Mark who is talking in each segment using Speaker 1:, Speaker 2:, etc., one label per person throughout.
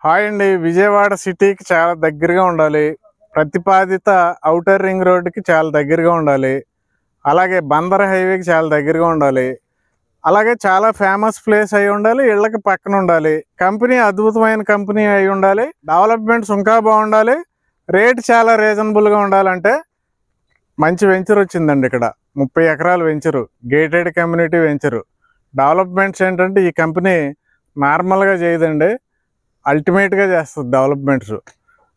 Speaker 1: Hi అండి. విజయవాడ సిటీకి చాలా దగ్గరగా ఉండాలి. ప్రతిపాదిత ఔటర్ రింగ్ రోడ్డుకి చాలా దగ్గరగా ఉండాలి. అలాగే బందర్ హైవేకి చాలా దగ్గరగా ఉండాలి. అలాగే చాలా ఫేమస్ ప్లేస్ అయి ఉండాలి. ఇళ్ళకి పక్కన ఉండాలి. కంపెనీ అద్భుతమైన కంపెనీ అయి ఉండాలి. డెవలప్మెంట్స్ ఇంకా బాగుండాలి. రేట్ చాలా రీజనబుల్గా ఉండాలంటే మంచి వెంచర్ వచ్చిందండి. ఇక్కడ 30 ఎకరాల venture, gated community venture. Developments ఏంటంటే ఈ కంపెనీ నార్మల్గా చేయదండి, అల్టిమేట్గా చేస్తుంది డెవలప్మెంట్స్.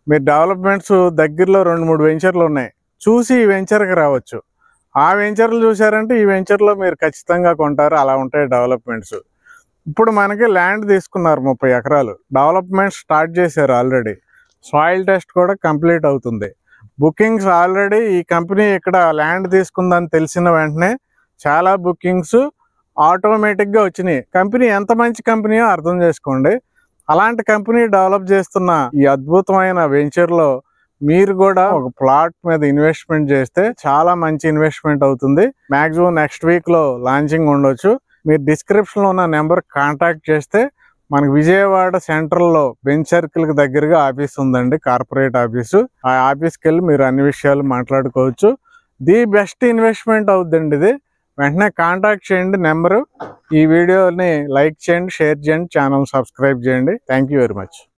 Speaker 1: మీరు డెవలప్మెంట్స్ దగ్గరలో 2-3 వెంచర్లు ఉన్నాయి, చూసి ఈ వెంచర్కి రావచ్చు. ఆ వెంచర్లు చూసారంటే ఈ వెంచర్లో మీరు ఖచ్చితంగా కొంటారు. అలా ఉంటాయి డెవలప్మెంట్స్. ఇప్పుడు మనకి ల్యాండ్ తీసుకున్నారు 30 ఎకరాలు. డెవలప్మెంట్ స్టార్ట్ చేశారు ఆల్రెడీ. సాయిల్ టెస్ట్ కూడా కంప్లీట్ అవుతుంది. బుకింగ్స్ ఆల్రెడీ ఈ కంపెనీ ఇక్కడ ల్యాండ్ తీసుకుందని తెలిసిన వెంటనే చాలా బుకింగ్స్ ఆటోమేటిక్గా వచ్చినాయి. కంపెనీ ఎంత మంచి కంపెనీయో అర్థం చేసుకోండి. అలాంటి కంపెనీ డెవలప్ చేస్తున్న ఈ అద్భుతమైన వెంచర్లో మీరు కూడా ఒక ప్లాట్ మీద ఇన్వెస్ట్మెంట్ చేస్తే చాలా మంచి ఇన్వెస్ట్మెంట్ అవుతుంది. మ్యాక్సిమం నెక్స్ట్ వీక్లో లాంచింగ్ ఉండొచ్చు. మీరు డిస్క్రిప్షన్లో ఉన్న నెంబర్ కాంటాక్ట్ చేస్తే మనకి విజయవాడ సెంట్రల్లో బెంచ్ సర్కిల్కి దగ్గరగా ఆఫీస్ ఉందండి, కార్పొరేట్ ఆఫీసు. ఆ ఆఫీస్కి వెళ్ళి మీరు అన్ని విషయాలు మాట్లాడుకోవచ్చు. ది బెస్ట్ ఇన్వెస్ట్మెంట్ అవుతుందండి ఇది. వెంటనే కాంటాక్ట్ చేయండి నెంబరు. ఈ వీడియోని లైక్ చేయండి, షేర్ చేయండి, ఛానల్ సబ్స్క్రైబ్ చేయండి. Thank you very much.